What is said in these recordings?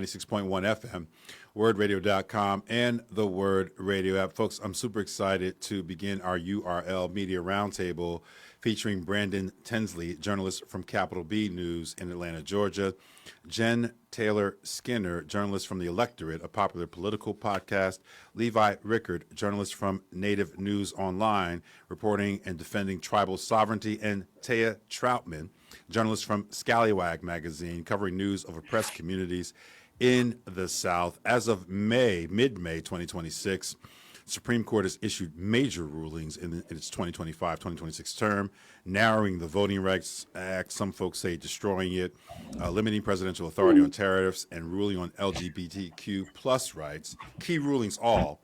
96.1 FM, WURDRadio.com, and the WURD Radio app. Folks, I'm super excited to begin our URL Media Roundtable featuring Brandon Tensley, journalist from Capital B News in Atlanta, Georgia, Jen Taylor Skinner, journalist from the Electorette, a popular political podcast, Levi Rickert, journalist from Native News Online, reporting and defending tribal sovereignty, and Troutman, journalist from Scalawag magazine, covering news of oppressed communities in the South. As of mid-May 2026, the Supreme Court has issued major rulings in its 2025-2026 term, narrowing the Voting Rights Act, some folks say destroying it, limiting presidential authority on tariffs, and ruling on LGBTQ plus rights. Key rulings all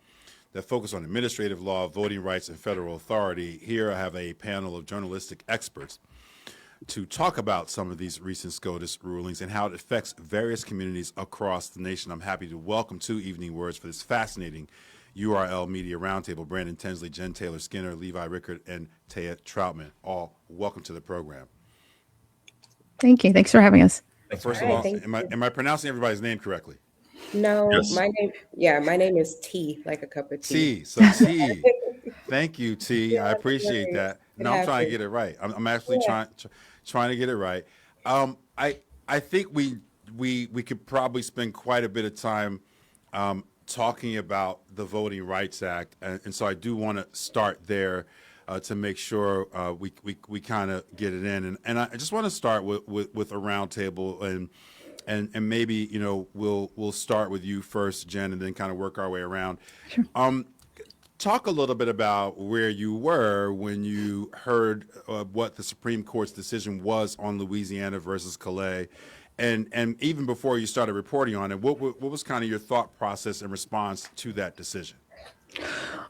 that focus on administrative law, voting rights, and federal authority. Here I have a panel of journalistic experts to talk about some of these recent SCOTUS rulings and how it affects various communities across the nation. I'm happy to welcome to Evening Words for this fascinating URL Media Roundtable, Brandon Tensley, Jen Taylor Skinner, Levi Rickert, and Troutman. All welcome to the program. Thank you. Thanks for having us. First of all, am I pronouncing everybody's name correctly? No, yes. My name is T, like a cup of tea. T. Thank you, T. Yeah, I appreciate that. No, I'm trying to get it right. I'm actually trying to get it right. I think we could probably spend quite a bit of time talking about the Voting Rights Act, and so I do want to start there to make sure we kind of get it in, and I just want to start with a roundtable, and maybe we'll start with you first, Jen, and then kind of work our way around. Sure. Talk a little bit about where you were when you heard what the Supreme Court's decision was on Louisiana versus Calais, and even before you started reporting on it, what was kind of your thought process in response to that decision?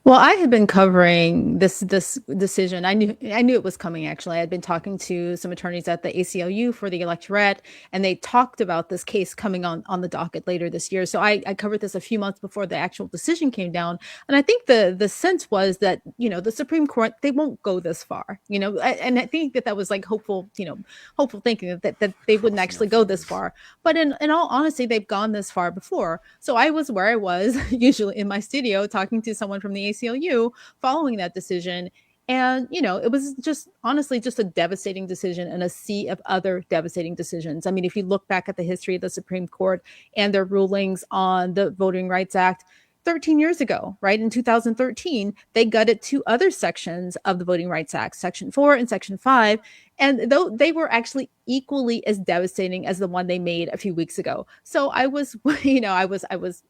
Well, I had been covering this decision. I knew it was coming, actually. I had been talking to some attorneys at the ACLU for the Electorette, and they talked about this case coming on the docket later this year. So I covered this a few months before the actual decision came down. And I think the sense was that, the Supreme Court, they won't go this far, and I think that was like hopeful thinking that they wouldn't actually go this far. But in all honesty, they've gone this far before. So I was where I was, usually in my studio, talking to someone from the ACLU following that decision. And, it was just honestly just a devastating decision and a sea of other devastating decisions. I mean, if you look back at the history of the Supreme Court and their rulings on the Voting Rights Act 13 years ago, right? In 2013, they gutted two other sections of the Voting Rights Act, Section 4 and Section 5. And though they were actually equally as devastating as the one they made a few weeks ago. So I was, I was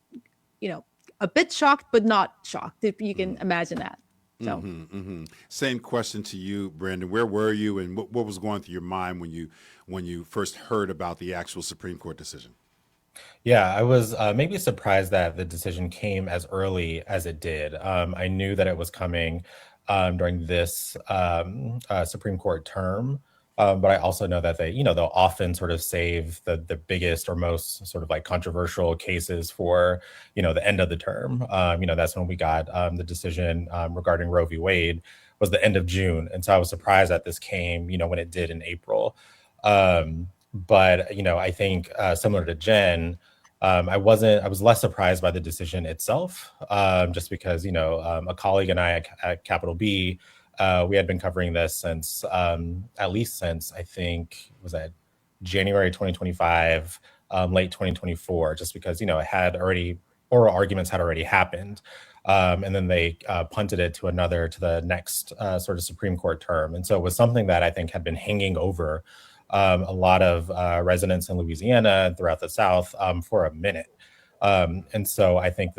a bit shocked, but not shocked, if you can imagine that. So, Same question to you, Brandon. Where were you, and what was going through your mind when you first heard about the actual Supreme Court decision? Yeah, I was maybe surprised that the decision came as early as it did. I knew that it was coming during this Supreme Court term. But I also know that they'll often sort of save the biggest or most sort of like controversial cases for, the end of the term. That's when we got the decision regarding Roe v. Wade was the end of June. And so I was surprised that this came, when it did in April. But, I think similar to Jen, I was less surprised by the decision itself, just because, a colleague and I at Capital B, we had been covering this since at least since I think was that January 2025, late 2024, just because it had already oral arguments had already happened, and then they punted it to the next sort of Supreme Court term, and so it was something that I think had been hanging over a lot of residents in Louisiana and throughout the South for a minute, and so I think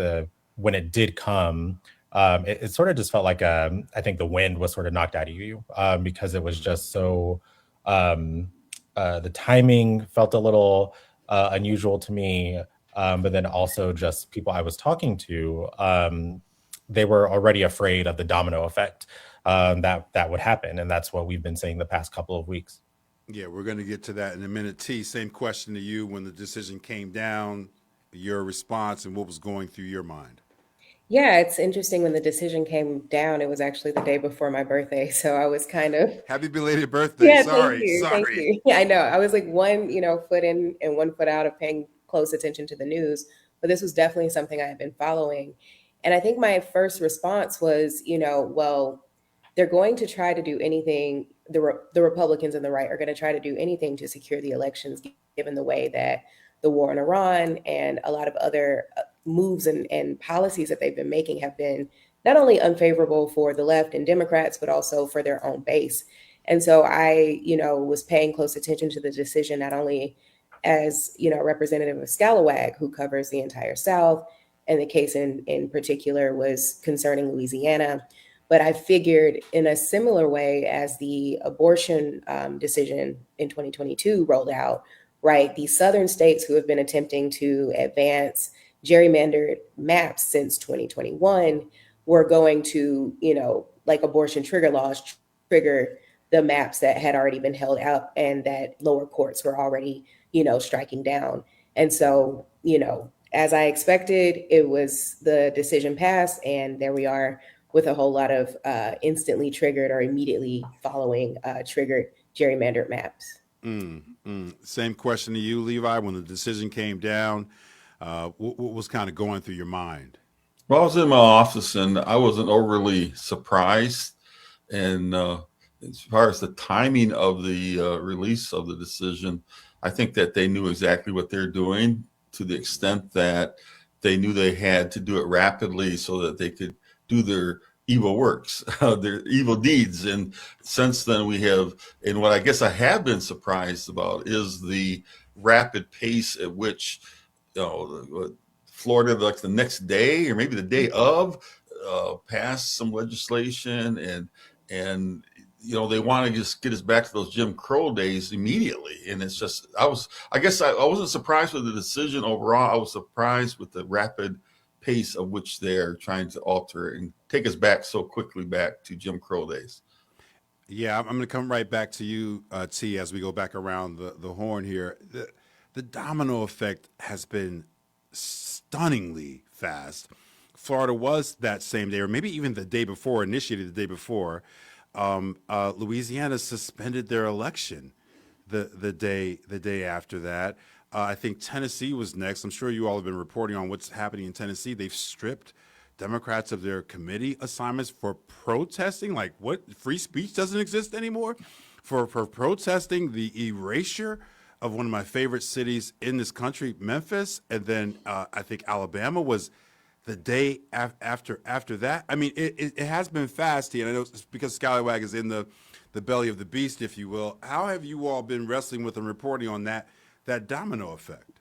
when it did come. It sort of just felt like I think the wind was sort of knocked out of you because it was just so the timing felt a little unusual to me, but then also just people I was talking to, they were already afraid of the domino effect that would happen, and that's what we've been saying the past couple of weeks. Yeah, we're going to get to that in a minute. T, same question to you. When the decision came down, your response and what was going through your mind? Yeah, it's interesting. When the decision came down, it was actually the day before my birthday. So I was kind of... Happy belated birthday. Yeah, Sorry. Thank you. Yeah, I know. I was like one, foot in and 1 foot out of paying close attention to the news, but this was definitely something I had been following. And I think my first response was, well, they're going to try to do anything. The Republicans and the right are going to try to do anything to secure the elections, given the way that the war in Iran and a lot of other moves and policies that they've been making have been not only unfavorable for the left and Democrats, but also for their own base. And so I, was paying close attention to the decision, not only as, a representative of Scalawag, who covers the entire South, and the case in particular was concerning Louisiana. But I figured in a similar way as the abortion decision in 2022 rolled out, right, the southern states who have been attempting to advance gerrymandered maps since 2021 were going to, like abortion trigger laws, trigger the maps that had already been held up and that lower courts were already, striking down. And so, as I expected, the decision passed, and there we are with a whole lot of instantly triggered or immediately following triggered gerrymandered maps. Same question to you, Levi. When the decision came down, what was kind of going through your mind? Well, I was in my office and I wasn't overly surprised. And as far as the timing of the release of the decision, I think that they knew exactly what they're doing, to the extent that they knew they had to do it rapidly so that they could do their evil works, their evil deeds. And since then we have, and what I guess I have been surprised about is the rapid pace at which, Florida, like the next day or maybe the day of, passed some legislation, and they want to just get us back to those Jim Crow days immediately. And it's just, I wasn't surprised with the decision overall. I was surprised with the rapid pace of which they're trying to alter and take us back so quickly back to Jim Crow days. Yeah, I'm going to come right back to you, T, as we go back around the horn here. The domino effect has been stunningly fast. Florida was that same day, or maybe even the day before, initiated the day before. Louisiana suspended their election the day after that. I think Tennessee was next. I'm sure you all have been reporting on what's happening in Tennessee. They've stripped Democrats of their committee assignments for protesting. Like, what? Free speech doesn't exist anymore? For protesting the erasure of one of my favorite cities in this country, Memphis. And then I think Alabama was the day after that. I mean, it has been fast, and I know it's because Scalawag is in the belly of the beast, if you will. How have you all been wrestling with and reporting on that domino effect?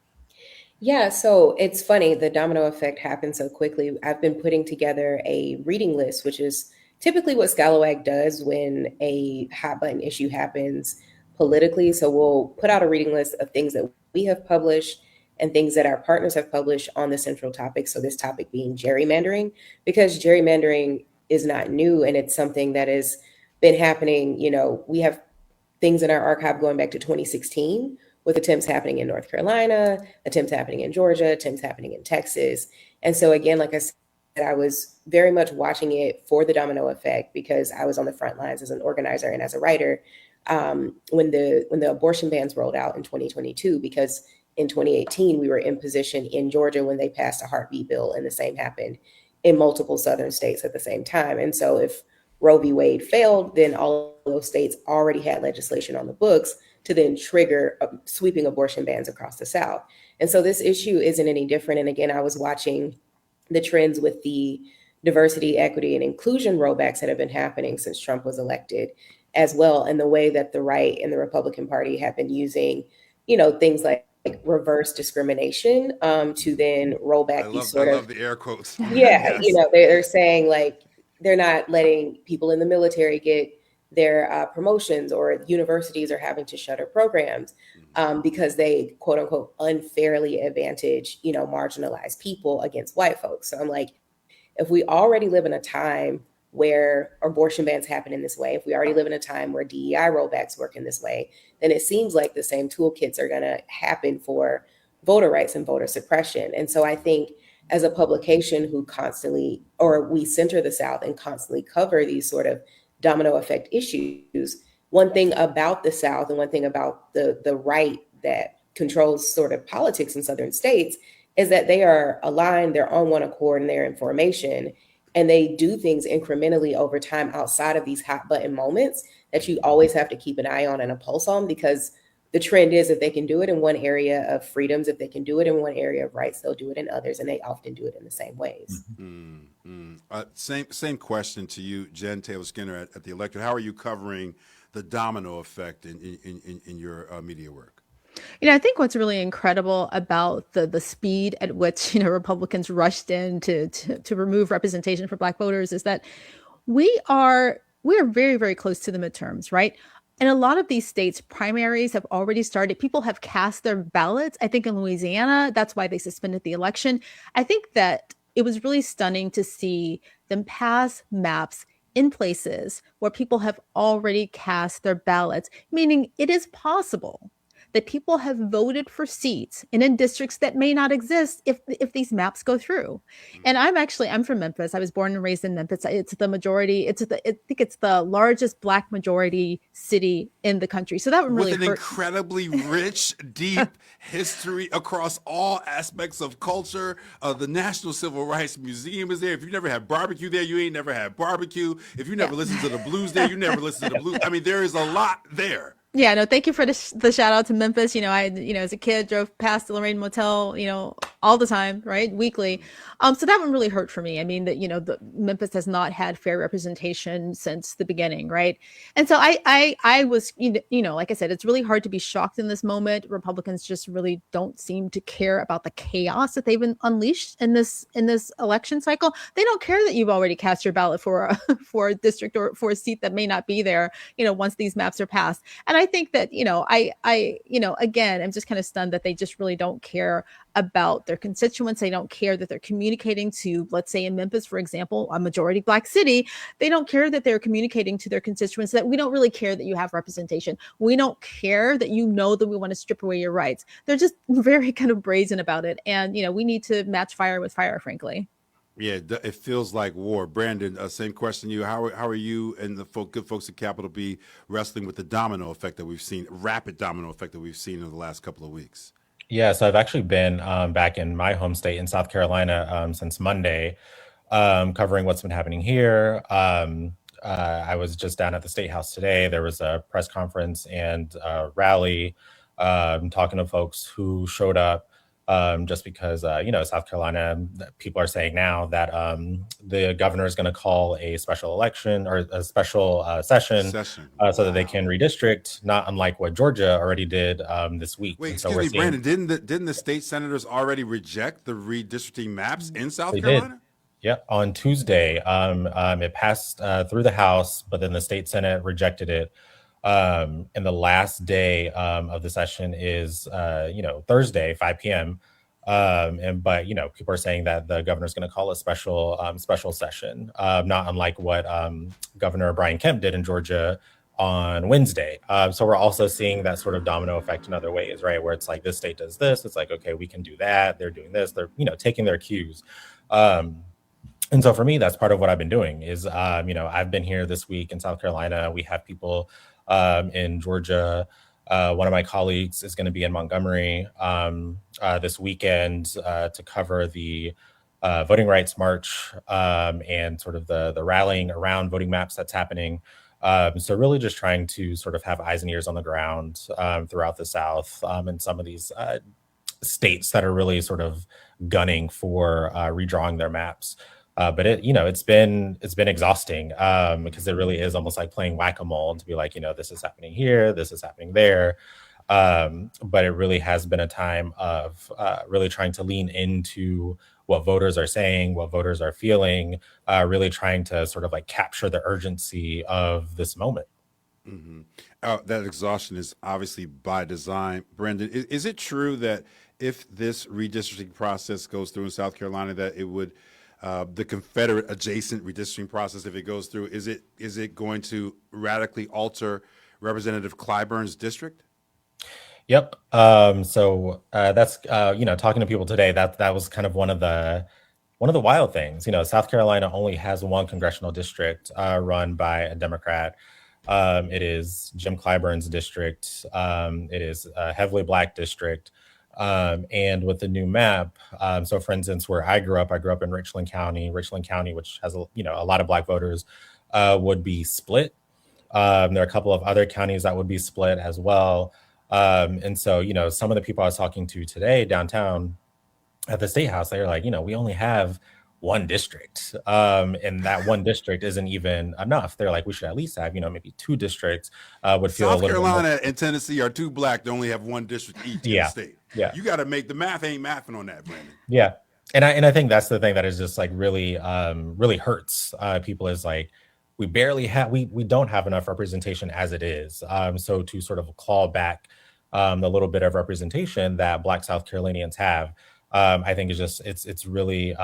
Yeah, so it's funny, the domino effect happened so quickly. I've been putting together a reading list, which is typically what Scalawag does when a hot button issue happens politically. So we'll put out a reading list of things that we have published and things that our partners have published on the central topic. So this topic being gerrymandering, because gerrymandering is not new and it's something that has been happening. We have things in our archive going back to 2016 with attempts happening in North Carolina, attempts happening in Georgia, attempts happening in Texas. And so again, like I said, I was very much watching it for the domino effect because I was on the front lines as an organizer and as a writer when the abortion bans rolled out in 2022, because in 2018, we were in position in Georgia when they passed a heartbeat bill, and the same happened in multiple southern states at the same time. And so if Roe v. Wade failed, then all of those states already had legislation on the books to then trigger sweeping abortion bans across the South. And so this issue isn't any different. And again, I was watching the trends with the diversity, equity, and inclusion rollbacks that have been happening since Trump was elected as well, and the way that the right and the Republican Party have been using, things like reverse discrimination to then roll back I these love the air quotes. Yeah, Yes. they're saying like they're not letting people in the military get their promotions, or universities are having to shutter programs because they quote unquote unfairly advantage, marginalized people against white folks. So I'm like, if we already live in a time where abortion bans happen in this way, if we already live in a time where DEI rollbacks work in this way, then it seems like the same toolkits are going to happen for voter rights and voter suppression. And so I think as a publication who we center the South and constantly cover these sort of domino effect issues, one thing about the South and one thing about the right that controls sort of politics in southern states, is that they are aligned, they're on one accord, and they're in formation, and they do things incrementally over time outside of these hot button moments that you always have to keep an eye on and a pulse on, because the trend is if they can do it in one area of freedoms, if they can do it in one area of rights, they'll do it in others, and they often do it in the same ways. Same question to you, Jen Taylor Skinner at the Electorette. How are you covering the domino effect in your media work? I think what's really incredible about the speed at which Republicans rushed in to remove representation for Black voters is that we are very, very close to the midterms, right? And a lot of these states, primaries have already started. People have cast their ballots. I think in Louisiana, that's why they suspended the election. I think that it was really stunning to see them pass maps in places where people have already cast their ballots, meaning it is possible that people have voted for seats and in districts that may not exist if these maps go through. And I'm from Memphis. I was born and raised in Memphis. It's the majority. I think it's the largest Black majority city in the country. So that would really with an incredibly rich, deep history across all aspects of culture. The National Civil Rights Museum is there. If you never had barbecue there, you ain't never had barbecue. If you never listened to the blues there, you never listened to the blues. I mean, there is a lot there. Yeah, no, thank you for the shout out to Memphis. I as a kid drove past the Lorraine Motel, all the time, right? Weekly. So that one really hurt for me. I mean, the Memphis has not had fair representation since the beginning, right? And so I was, like I said, it's really hard to be shocked in this moment. Republicans just really don't seem to care about the chaos that they've unleashed in this election cycle. They don't care that you've already cast your ballot for a district or for a seat that may not be there, once these maps are passed. And I think that, again, I'm just kind of stunned that they just really don't care about their constituents. They don't care that they're communicating to, let's say in Memphis, for example, a majority Black city. They don't care that they're communicating to their constituents that we don't really care that you have representation. We don't care that that we want to strip away your rights. They're just very kind of brazen about it. And, we need to match fire with fire, frankly. Yeah, it feels like war. Brandon, same question to you. How are you and the good folks at Capitol B wrestling with the domino effect that we've seen, rapid domino effect that we've seen in the last couple of weeks? Yeah, so I've actually been back in my home state in South Carolina since Monday, covering what's been happening here. I was just down at the State House today. There was a press conference and rally talking to folks who showed up. Just because, South Carolina, people are saying now that the governor is going to call a special election or a special session. So that they can redistrict, not unlike what Georgia already did this week. Wait, excuse me, Brandon, didn't the state senators already reject the redistricting maps in South Carolina? Did. Yeah, on Tuesday, it passed through the House, but then the state Senate rejected it. And the last day of the session is, Thursday, 5 p.m. But people are saying that the governor's going to call a special session, not unlike what Governor Brian Kemp did in Georgia on Wednesday. So we're also seeing that sort of domino effect in other ways, right? Where it's like this state does this. It's like, OK, we can do that. They're doing this. They're, taking their cues. And so for me, that's part of what I've been doing is, I've been here this week in South Carolina. We have people in Georgia. One of my colleagues is going to be in Montgomery this weekend to cover the voting rights march and sort of the rallying around voting maps that's happening. So really just trying to sort of have eyes and ears on the ground throughout the South and some of these states that are really sort of gunning for redrawing their maps. But it's been exhausting because it really is almost like playing whack-a-mole to be like, this is happening here, this is happening there. But it really has been a time of really trying to lean into what voters are saying, what voters are feeling, really trying to sort of like capture the urgency of this moment. Mm-hmm. That exhaustion is obviously by design. Brendan, is it true that if this redistricting process goes through in South Carolina, that it would the Confederate adjacent redistricting process, if it goes through, is it going to radically alter Representative Clyburn's district? Yep. So that's talking to people today. That was kind of one of the wild things. South Carolina only has one congressional district run by a Democrat, It is Jim Clyburn's district. It is a heavily Black district. And with the new map, so for instance, where I grew up in Richland County, which has a lot of Black voters, would be split. There are a couple of other counties that would be split as well. And so, some of the people I was talking to today downtown at the State House, they were like, we only have one district. And that one district isn't even enough. They're like, we should at least have, maybe two districts. Would feel South a little Carolina and Tennessee are too Black to only have one district each in the state. Yeah. You got to make the math ain't mathing on that, Brandon. Yeah. And I think that's the thing that is just like really, really hurts people is like, we don't have enough representation as it is. So to sort of claw back the little bit of representation that Black South Carolinians have, I think it's really,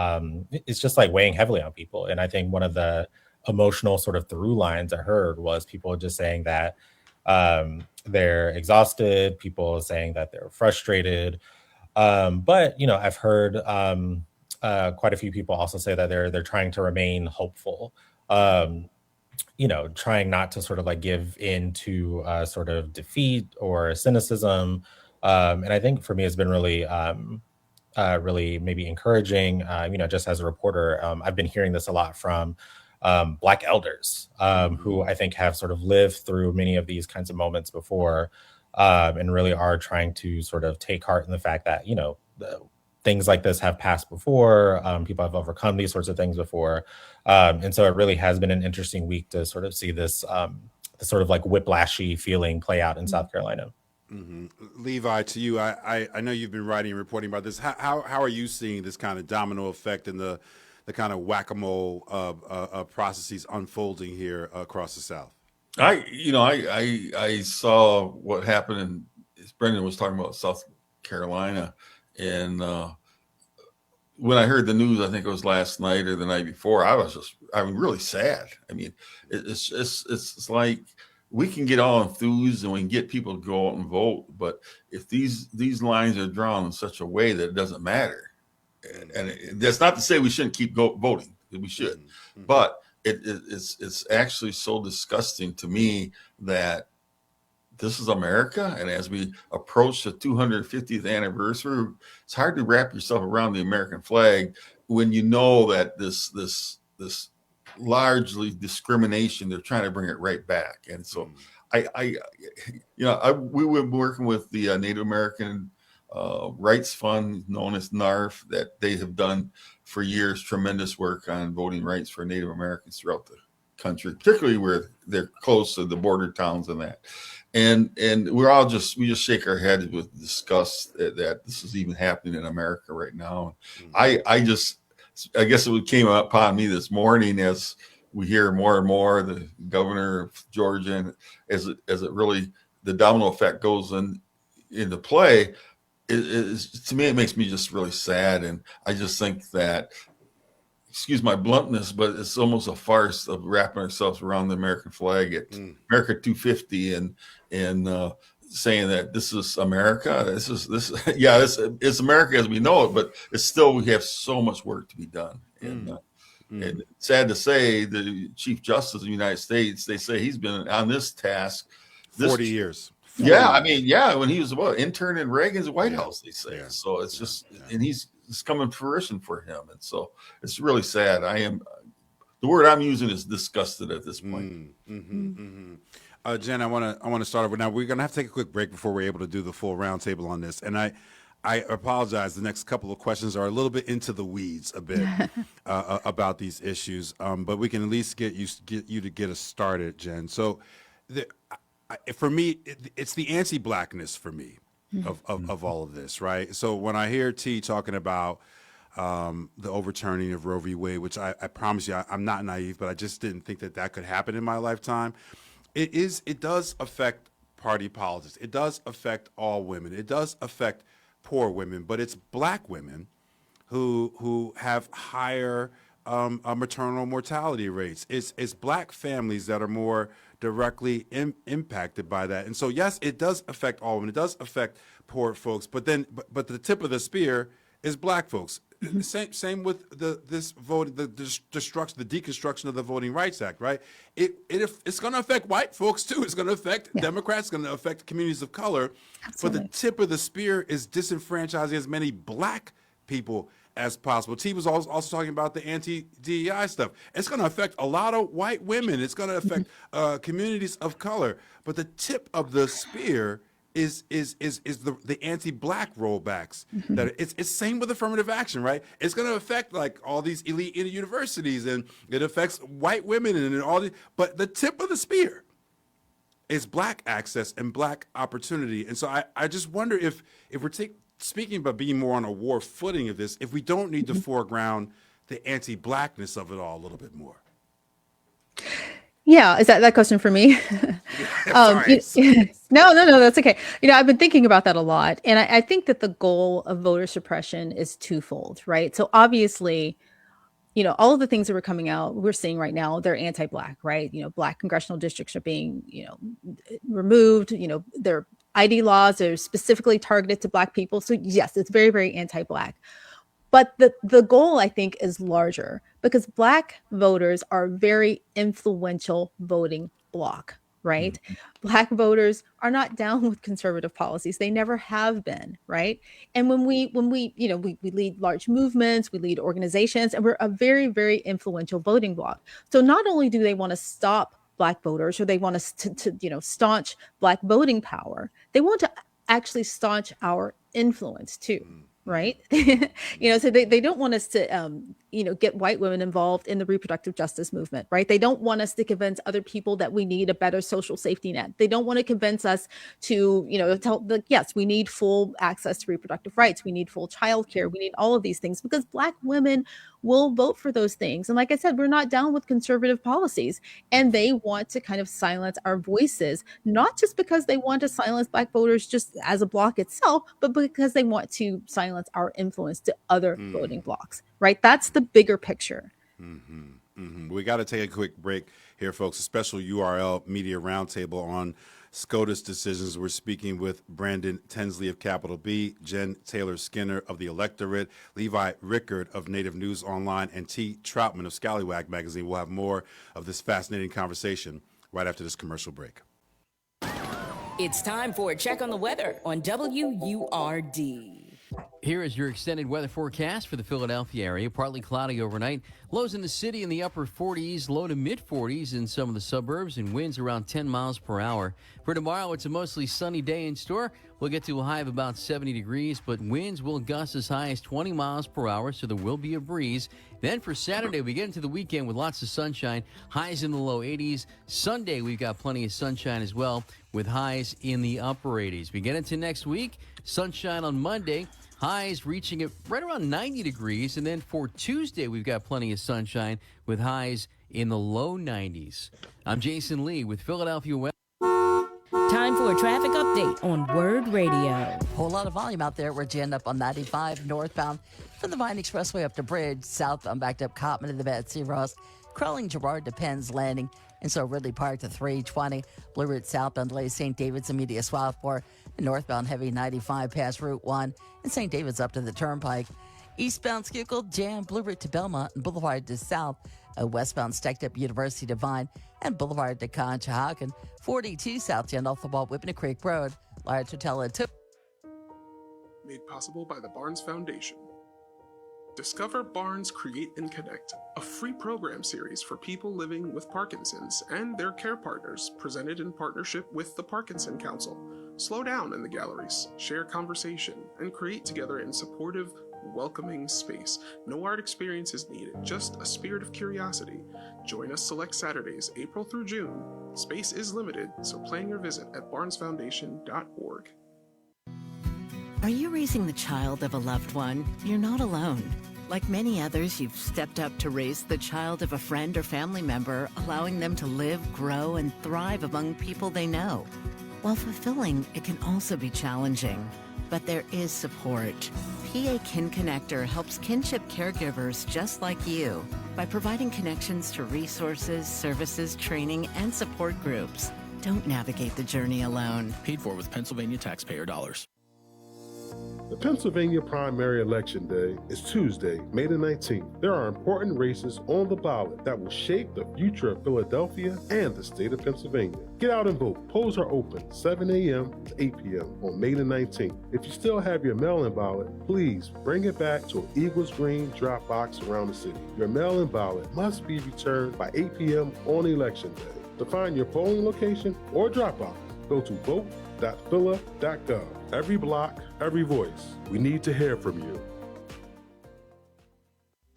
it's just like weighing heavily on people. And I think one of the emotional sort of through lines I heard was people just saying that they're exhausted, people saying that they're frustrated. But, I've heard quite a few people also say that they're trying to remain hopeful. Trying not to sort of like give in to sort of defeat or cynicism. And I think for me, it's been really, really maybe encouraging, just as a reporter. I've been hearing this a lot from Black elders who I think have sort of lived through many of these kinds of moments before and really are trying to sort of take heart in the fact that, things like this have passed before. People have overcome these sorts of things before. And so it really has been an interesting week to sort of see this sort of like whiplashy feeling play out in South Carolina. Mm-hmm. Levi, to you, I know you've been writing and reporting about this. How are you seeing this kind of domino effect and the kind of whack-a-mole processes unfolding here across the South? I saw what happened, and as Brendan was talking about South Carolina, and when I heard the news, I think it was last night or the night before, I'm really sad. I mean, it's like we can get all enthused and we can get people to go out and vote, but if these lines are drawn in such a way that it doesn't matter, and that's not to say we shouldn't keep voting, we should, mm-hmm. But it's actually so disgusting to me that this is America, and as we approach the 250th anniversary, it's hard to wrap yourself around the American flag when you know that this largely discrimination, they're trying to bring it right back. And so we were working with the Native American Rights Fund, known as NARF, that they have done for years tremendous work on voting rights for Native Americans throughout the country, particularly where they're close to the border towns and that. And we just shake our heads with disgust that this is even happening in America right now. Mm-hmm. I guess it came upon me this morning as we hear more and more the governor of Georgia, and as it really, the domino effect goes into play. To me, it makes me just really sad. And I just think that, excuse my bluntness, but it's almost a farce of wrapping ourselves around the American flag at America 250 and saying that this is America. It's America as we know it, but it's still, we have so much work to be done. And sad to say, the Chief Justice of the United States, they say he's been on this task 40 years. When he was intern in Reagan's White House, they say. Yeah. So it's and it's coming to fruition for him. And so it's really sad. The word I'm using is disgusted at this point. Jen, I want to start over now. We're going to have to take a quick break before we're able to do the full roundtable on this. And I apologize. The next couple of questions are a little bit into the weeds a bit about these issues. But we can at least get you to get us started, Jen. So for me, it's the anti-Blackness for me of all of this, right? So when I hear T talking about the overturning of Roe v. Wade, which I promise you, I'm not naive, but I just didn't think that could happen in my lifetime. It does affect party politics. It does affect all women. It does affect poor women, but it's Black women who have higher maternal mortality rates. It's Black families that are more directly impacted by that. And so, yes, it does affect all women. It does affect poor folks. But the tip of the spear is Black folks. Same with this vote, the deconstruction of the Voting Rights Act, right? It's going to affect white folks too. It's going to affect Democrats. It's going to affect communities of color. Absolutely. But the tip of the spear is disenfranchising as many black people as possible. T was also talking about the anti-DEI stuff. It's going to affect a lot of white women. It's going to affect communities of color. But the tip of the spear is the anti-black rollbacks. That it's same with affirmative action, right? It's going to affect like all these elite universities, and it affects white women and all these. But the tip of the spear is black access and black opportunity. And so I just wonder if we're speaking about being more on a war footing of this, if we don't need to foreground the anti-blackness of it all a little bit more. Yeah, is that question for me? Sorry. No, that's okay. I've been thinking about that a lot. And I think that the goal of voter suppression is twofold, right? So obviously, all of the things that we're seeing right now, they're anti-black, right? Black congressional districts are being, removed. Their ID laws are specifically targeted to black people. So yes, it's very, very anti-black. But the goal, I think, is larger because black voters are a very influential voting bloc, right? Black voters are not down with conservative policies. They never have been, right? And when we lead large movements, we lead organizations, and we're a very, very influential voting bloc. So not only do they want to stop black voters, or they want us to staunch black voting power, they want to actually staunch our influence too. Right. So they don't want us to, get white women involved in the reproductive justice movement. Right. They don't want us to convince other people that we need a better social safety net. They don't want to convince us to, yes, we need full access to reproductive rights. We need full childcare. We need all of these things because black women will vote for those things. And like I said, we're not down with conservative policies, and they want to kind of silence our voices, not just because they want to silence black voters just as a bloc itself, but because they want to silence our influence to other voting blocs, right? That's the bigger picture. We got to take a quick break here, folks. A special URL media roundtable on SCOTUS decisions. We're speaking with Brandon Tensley of Capital B, Jen Taylor Skinner of the Electorette, Levi Rickert of Native News Online, and T. Troutman of Scalawag magazine. We'll have more of this fascinating conversation right after this commercial break. It's time for a check on the weather on WURD. Here is your extended weather forecast for the Philadelphia area. Partly cloudy overnight. Lows in the city in the upper 40s, low to mid 40s in some of the suburbs, and winds around 10 miles per hour. For tomorrow, it's a mostly sunny day in store. We'll get to a high of about 70 degrees, but winds will gust as high as 20 miles per hour, so there will be a breeze. Then for Saturday, we get into the weekend with lots of sunshine, highs in the low 80s. Sunday, we've got plenty of sunshine as well, with highs in the upper 80s. We get into next week, sunshine on Monday. Highs reaching it right around 90 degrees. And then for Tuesday, we've got plenty of sunshine with highs in the low 90s. I'm Jason Lee with Philadelphia Weather. Time for a traffic update on WURD Radio. Whole lot of volume out there. We're jammed up on 95 northbound from the Vine Expressway up to Bridge. Southbound backed up Cotman to the Betsy Ross. Crawling Girard to Penn's Landing. And so Ridley Park to 320. Blue Route southbound delays St. David's and Media Swathport. And northbound heavy 95 past Route 1. And St. David's up to the Turnpike. Eastbound Schuylkill jam Blue Route to Belmont and Boulevard to South. Westbound stacked up University to Vine and Boulevard to Conshohocken. 42 South Gen off the wall Whipping Creek Road. Large Hotel at 2. Made possible by the Barnes Foundation. Discover Barnes Create and Connect, a free program series for people living with Parkinson's and their care partners, presented in partnership with the Parkinson Council. Slow down in the galleries, share conversation, and create together in supportive, welcoming space. No art experience is needed, just a spirit of curiosity. Join us select Saturdays, April through June. Space is limited, so plan your visit at barnesfoundation.org. Are you raising the child of a loved one? You're not alone. Like many others, you've stepped up to raise the child of a friend or family member, allowing them to live, grow, and thrive among people they know. While fulfilling, it can also be challenging. But there is support. PA Kin Connector helps kinship caregivers just like you by providing connections to resources, services, training, and support groups. Don't navigate the journey alone. Paid for with Pennsylvania taxpayer dollars. The Pennsylvania primary election day is Tuesday, May the 19th. There are important races on the ballot that will shape the future of Philadelphia and the state of Pennsylvania. Get out and vote. Polls are open 7 a.m. to 8 p.m. on May the 19th. If you still have your mail-in ballot, please bring it back to an Eagles Green drop box around the city. Your mail-in ballot must be returned by 8 p.m. on election day. To find your polling location or drop box, go to vote.phila.gov. Every block, every voice. We need to hear from you.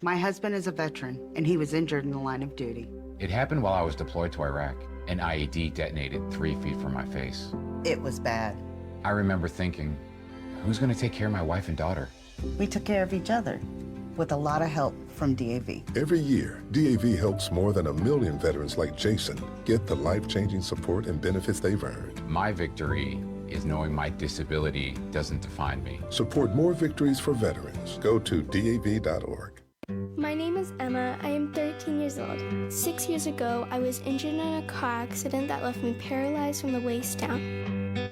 My husband is a veteran, and he was injured in the line of duty. It happened while I was deployed to Iraq. An IED detonated 3 feet from my face. It was bad. I remember thinking, who's going to take care of my wife and daughter? We took care of each other with a lot of help from DAV. Every year, DAV helps more than 1 million veterans like Jason get the life-changing support and benefits they've earned. My victory is knowing my disability doesn't define me. Support more victories for veterans. Go to DAV.org. My name is Emma. I am 13 years old. 6 years ago, I was injured in a car accident that left me paralyzed from the waist down.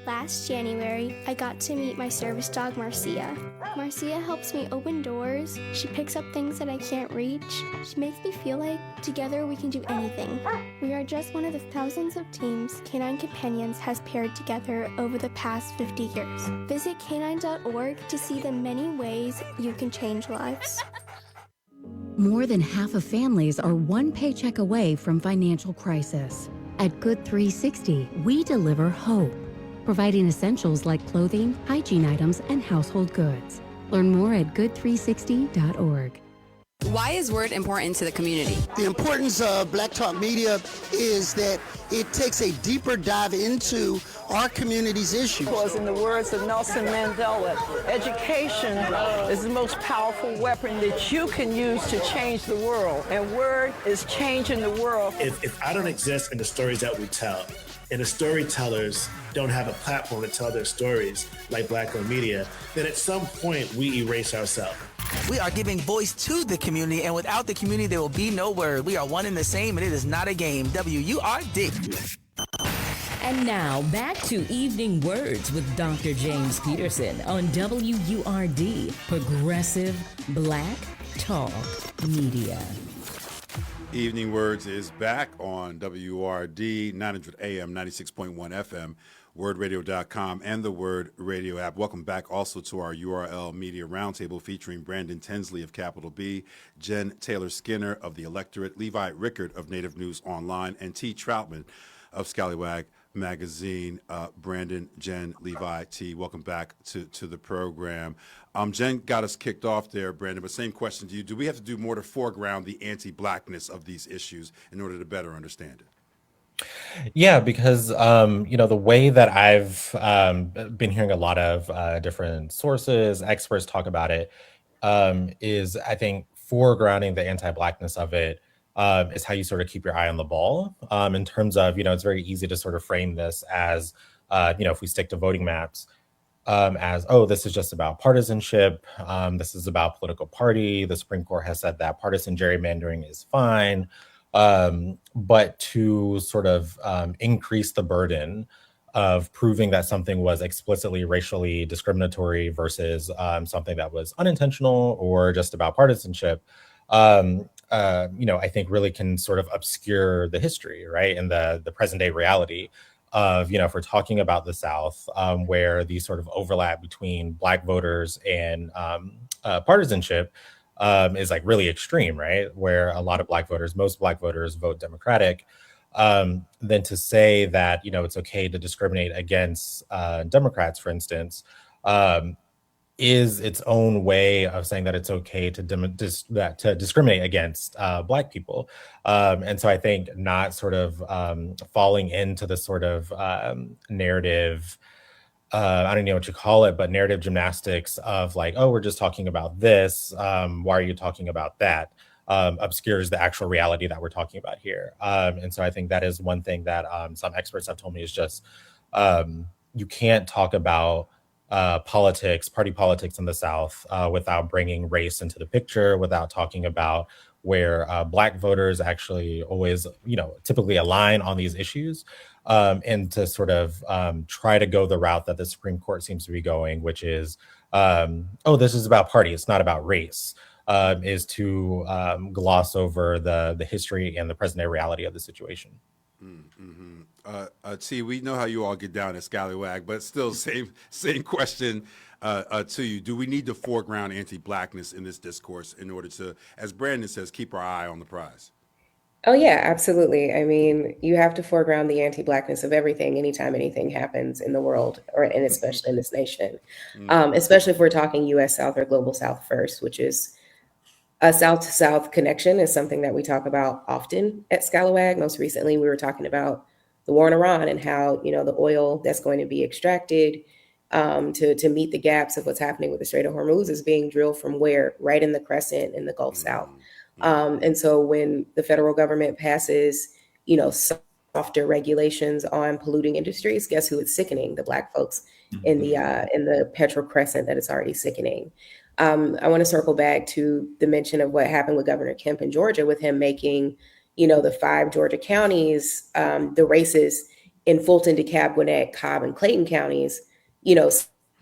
Last January, I got to meet my service dog, Marcia. Marcia helps me open doors. She picks up things that I can't reach. She makes me feel like together we can do anything. We are just one of the thousands of teams Canine Companions has paired together over the past 50 years. Visit canine.org to see the many ways you can change lives. More than half of families are one paycheck away from financial crisis. At Good 360, we deliver hope, providing essentials like clothing, hygiene items, and household goods. Learn more at good360.org. Why is WURD important to the community? The importance of Black Talk Media is that it takes a deeper dive into our community's issues. Because in the words of Nelson Mandela, education is the most powerful weapon that you can use to change the world. And WURD is changing the world. If I don't exist in the stories that we tell, and the storytellers don't have a platform to tell their stories like Black-owned media, then at some point we erase ourselves. We are giving voice to the community, and without the community, there will be no WURD. We are one and the same, and it is not a game. WURD. And now, back to Evening WURDS with Dr. James Peterson on WURD, Progressive Black Talk Media. Evening WURDS is back on WURD, 900 AM, 96.1 FM, WURDRadio.com, and the WURD Radio app. Welcome back also to our URL Media Roundtable featuring Brandon Tensley of Capital B, Jen Taylor Skinner of the Electorette, Levi Rickert of Native News Online, and T. Troutman of Scalawag Magazine. Brandon, Jen, Levi, T, welcome back to the program. Jen got us kicked off there, Brandon, but same question to you. Do we have to do more to foreground the anti-Blackness of these issues in order to better understand it? Yeah, because, the way that I've been hearing a lot of different sources, experts talk about it, is I think foregrounding the anti-Blackness of it is how you sort of keep your eye on the ball in terms of, it's very easy to sort of frame this as, if we stick to voting maps, as, this is just about partisanship. This is about political party. The Supreme Court has said that partisan gerrymandering is fine. But to sort of increase the burden of proving that something was explicitly racially discriminatory versus something that was unintentional or just about partisanship, I think really can sort of obscure the history, right? And the present day reality of, if we're talking about the South, where the sort of overlap between Black voters and partisanship is like really extreme, right? Where a lot of most Black voters vote Democratic, then to say that, it's okay to discriminate against Democrats, for instance, is its own way of saying that it's okay to discriminate against Black people. And so I think not sort of falling into the sort of narrative, I don't know what you call it, but narrative gymnastics of like, we're just talking about this. Why are you talking about that? Obscures the actual reality that we're talking about here. And so I think that is one thing that some experts have told me is just you can't talk about party politics in the South without bringing race into the picture, without talking about where Black voters actually always, typically align on these issues, and to sort of try to go the route that the Supreme Court seems to be going, which is this is about party, it's not about race, is to gloss over the history and the present day reality of the situation. T, we know how you all get down at Scalawag, but still, same question to you. Do we need to foreground anti-Blackness in this discourse in order to, as Brandon says, keep our eye on the prize? Oh, yeah, absolutely. I mean, you have to foreground the anti-Blackness of everything anytime anything happens in the world, and especially in this nation, especially if we're talking U.S. South or Global South first, which is a South-to-South connection is something that we talk about often at Scalawag. Most recently, we were talking about the war in Iran and how, the oil that's going to be extracted to meet the gaps of what's happening with the Strait of Hormuz is being drilled from where? Right in the Crescent in the Gulf South. And so when the federal government passes, softer regulations on polluting industries, guess who it's sickening? The Black folks in the Petro Crescent that it's already sickening. I want to circle back to the mention of what happened with Governor Kemp in Georgia with him making, the 5 Georgia counties, the races in Fulton, DeKalb, Gwinnett, Cobb, and Clayton counties,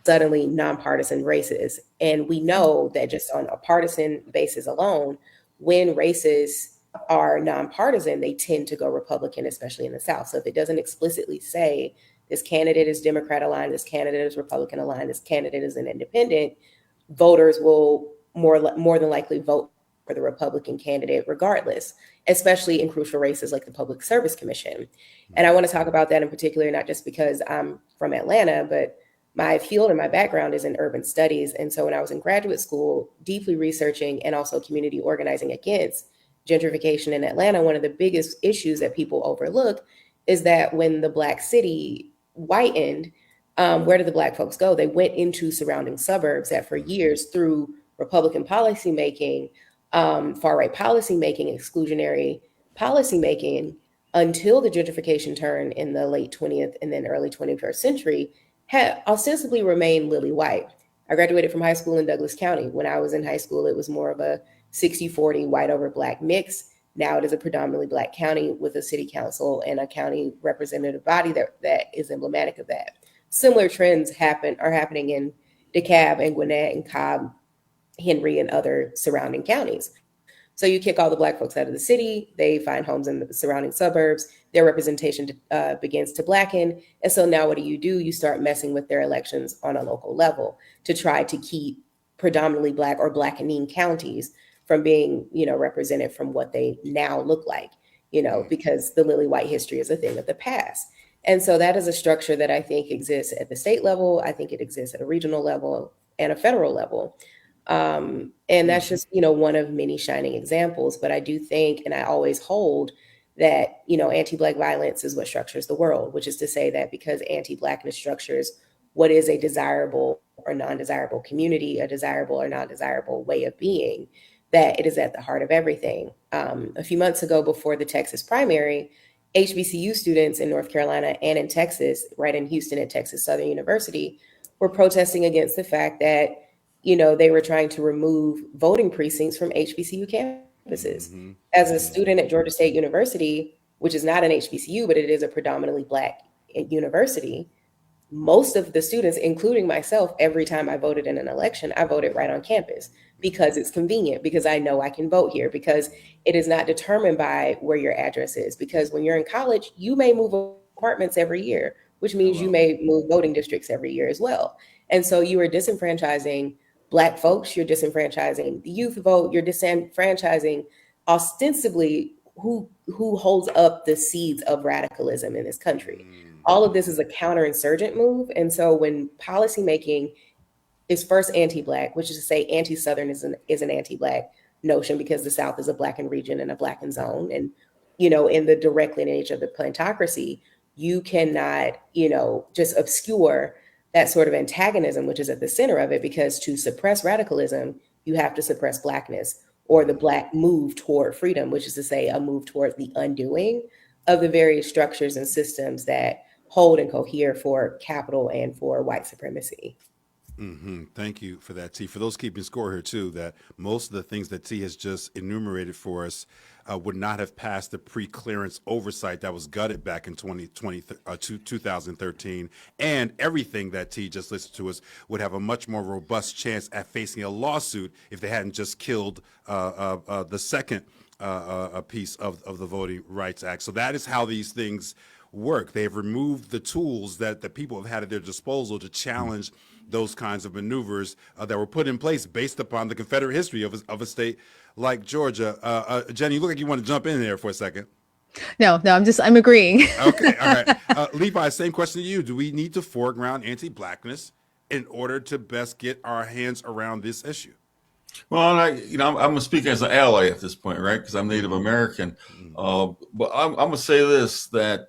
suddenly nonpartisan races. And we know that just on a partisan basis alone, when races are nonpartisan, they tend to go Republican, especially in the South. So if it doesn't explicitly say this candidate is Democrat aligned, this candidate is Republican aligned, this candidate is an independent, voters will more than likely vote for the Republican candidate regardless, especially in crucial races like the Public Service Commission. And I want to talk about that in particular, not just because I'm from Atlanta, but my field and my background is in urban studies. And so when I was in graduate school, deeply researching and also community organizing against gentrification in Atlanta, one of the biggest issues that people overlook is that when the Black city whitened, where did the Black folks go? They went into surrounding suburbs that for years through Republican policymaking, far-right policymaking, exclusionary policymaking, until the gentrification turn in the late 20th and then early 21st century, had ostensibly remained lily white. I graduated from high school in Douglas County. When I was in high school, it was more of a 60-40 white over Black mix. Now it is a predominantly Black county with a city council and a county representative body that is emblematic of that. Similar trends are happening in DeKalb and Gwinnett and Cobb, Henry, and other surrounding counties. So you kick all the Black folks out of the city, they find homes in the surrounding suburbs, their representation begins to blacken. And so now what do? You start messing with their elections on a local level to try to keep predominantly Black or blackening counties from being, represented from what they now look like, because the lily white history is a thing of the past. And so that is a structure that I think exists at the state level. I think it exists at a regional level and a federal level. And that's just, one of many shining examples. But I do think, and I always hold that, anti-Black violence is what structures the world, which is to say that because anti-Blackness structures what is a desirable or non-desirable community, a desirable or non-desirable way of being, that it is at the heart of everything. A few months ago, before the Texas primary, HBCU students in North Carolina and in Texas, right in Houston at Texas Southern University, were protesting against the fact that, they were trying to remove voting precincts from HBCU campuses. As a student at Georgia State University, which is not an HBCU, but it is a predominantly Black university, most of the students, including myself, every time I voted in an election, I voted right on campus because it's convenient, because I know I can vote here, because it is not determined by where your address is. Because when you're in college, you may move apartments every year, which means you may move voting districts every year as well. And so you are disenfranchising Black folks, you're disenfranchising the youth vote, you're disenfranchising ostensibly who holds up the seeds of radicalism in this country. All of this is a counterinsurgent move. And so when policymaking is first anti-Black, which is to say anti-Southern is an anti-Black notion because the South is a Blackened region and a Blackened zone. And, in the direct lineage of the plantocracy, you cannot, just obscure that sort of antagonism, which is at the center of it, because to suppress radicalism, you have to suppress Blackness or the Black move toward freedom, which is to say a move towards the undoing of the various structures and systems that hold and cohere for capital and for white supremacy. Thank you for that, T. For those keeping score here, too, that most of the things that T has just enumerated for us would not have passed the pre-clearance oversight that was gutted back in 2013. And everything that T just listed to us would have a much more robust chance at facing a lawsuit if they hadn't just killed the second piece of the Voting Rights Act. So that is how these things work. They have removed the tools that the people have had at their disposal to challenge those kinds of maneuvers that were put in place based upon the Confederate history of a state like Georgia. Jenny, you look like you want to jump in there for a second. No, I'm agreeing. Okay, all right. Levi, same question to you. Do we need to foreground anti-blackness in order to best get our hands around this issue? Well, I'm going to speak as an ally at this point, right? Because I'm Native American. But I'm going to say this, that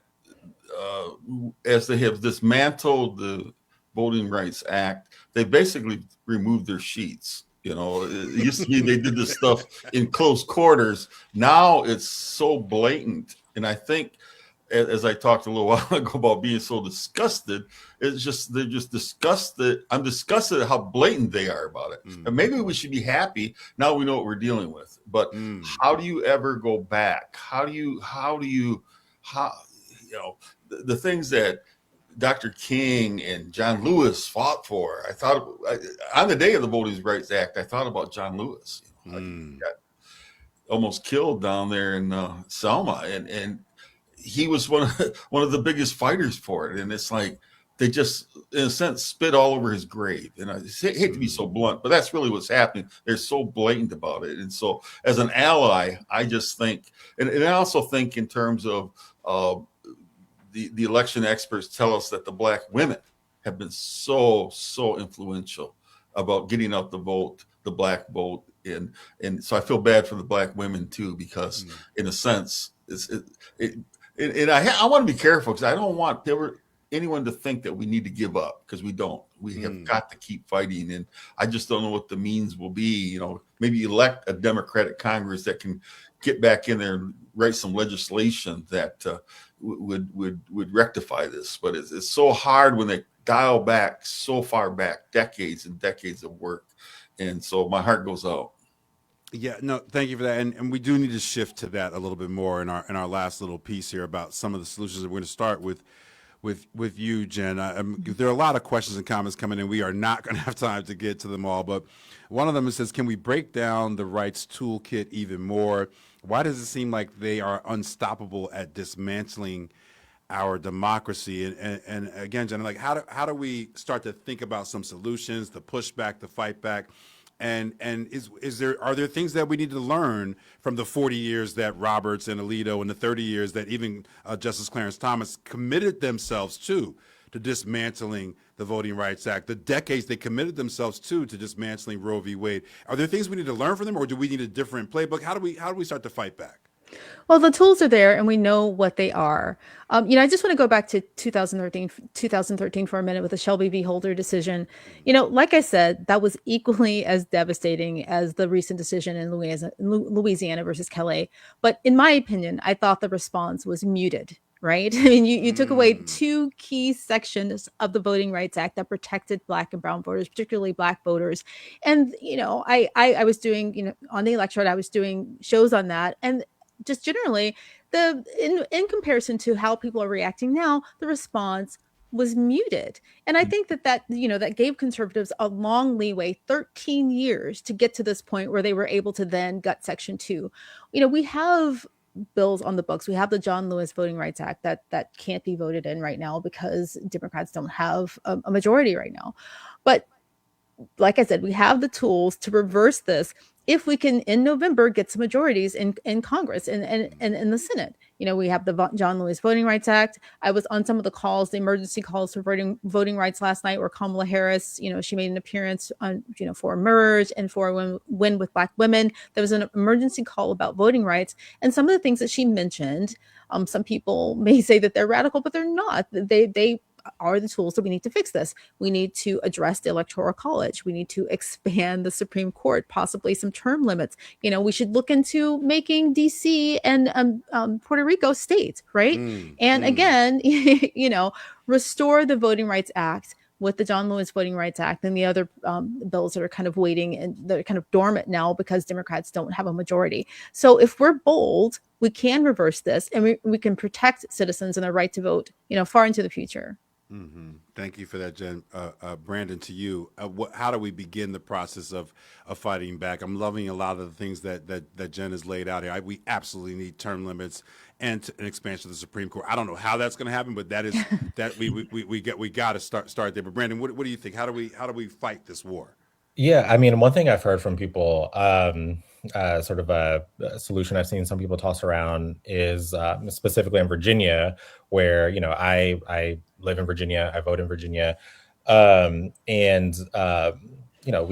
as they have dismantled the Voting Rights Act, they basically removed their sheets. It used to be they did this stuff in close quarters. Now it's so blatant. And I think, as I talked a little while ago about being so disgusted, they're just disgusted. I'm disgusted at how blatant they are about it. And maybe we should be happy now we know what we're dealing with. But how do you ever go back? The things that Dr. King and John Lewis fought for. I thought on the day of the Voting Rights Act, I thought about John Lewis. He got almost killed down there in Selma, and he was one of the biggest fighters for it. And it's like they just, in a sense, spit all over his grave. And I hate to be so blunt, but that's really what's happening. They're so blatant about it. And so, as an ally, I just think, and I also think in terms of the election experts tell us that the Black women have been so influential about getting out the vote, the Black vote. And so I feel bad for the Black women too, because in a sense, and I want to be careful, because I don't want anyone to think that we need to give up, because we don't. We have got to keep fighting. And I just don't know what the means will be. Maybe elect a Democratic Congress that can get back in there and write some legislation that would rectify this. But it's so hard when they dial back so far back, decades and decades of work. And so my heart goes out. Yeah, no, thank you for that. And we do need to shift to that a little bit more in our last little piece here about some of the solutions. We're going to start with you, Jen. There are a lot of questions and comments coming in. We are not going to have time to get to them all, but one of them says, can we break down the rights toolkit even more? Why does it seem like they are unstoppable at dismantling our democracy? And again, Jen, like how do we start to think about some solutions, the pushback, the fight back? And are there things that we need to learn from the 40 years that Roberts and Alito and the 30 years that even Justice Clarence Thomas committed themselves to dismantling the Voting Rights Act, the decades they committed themselves to dismantling Roe v. Wade? Are there things we need to learn from them, or do we need a different playbook? How do we start to fight back? Well, the tools are there and we know what they are. I just want to go back to 2013 for a minute with the Shelby v. Holder decision. Like I said, that was equally as devastating as the recent decision in Louisiana versus Kelly. But in my opinion, I thought the response was muted. Right? I mean, you took away two key sections of the Voting Rights Act that protected Black and brown voters, particularly Black voters. And, I was doing, on the Electorette, I was doing shows on that. And just generally, in comparison to how people are reacting now, the response was muted. And I think that gave conservatives a long leeway, 13 years, to get to this point where they were able to then gut Section 2. We have bills on the books. We have the John Lewis Voting Rights Act that can't be voted in right now because Democrats don't have a majority right now. But like I said, we have the tools to reverse this if we can, in November, get some majorities in Congress and in the Senate. We have the John Lewis Voting Rights Act. I was on some of the calls, the emergency calls for voting rights last night, where Kamala Harris, she made an appearance on, for Emerge and for Win with Black Women. There was an emergency call about voting rights. And some of the things that she mentioned, some people may say that they're radical, but they're not. They are the tools that we need to fix this. We need to address the Electoral College. We need to expand the Supreme Court, possibly some term limits. We should look into making DC and Puerto Rico states, right? Again, restore the Voting Rights Act with the John Lewis Voting Rights Act and the other bills that are kind of waiting and they're kind of dormant now because Democrats don't have a majority. So if we're bold, we can reverse this, and we can protect citizens and their right to vote, far into the future. Mm-hmm. Thank you for that, Jen. Brandon, to you, how do we begin the process of fighting back? I'm loving a lot of the things that Jen has laid out here. We absolutely need term limits and an expansion of the Supreme Court. I don't know how that's going to happen, but that is that we got to start there. But Brandon, what do you think? How do we fight this war? Yeah, I mean, one thing I've heard from people, sort of a solution I've seen some people toss around is specifically in Virginia, where, I live in Virginia, I vote in Virginia. We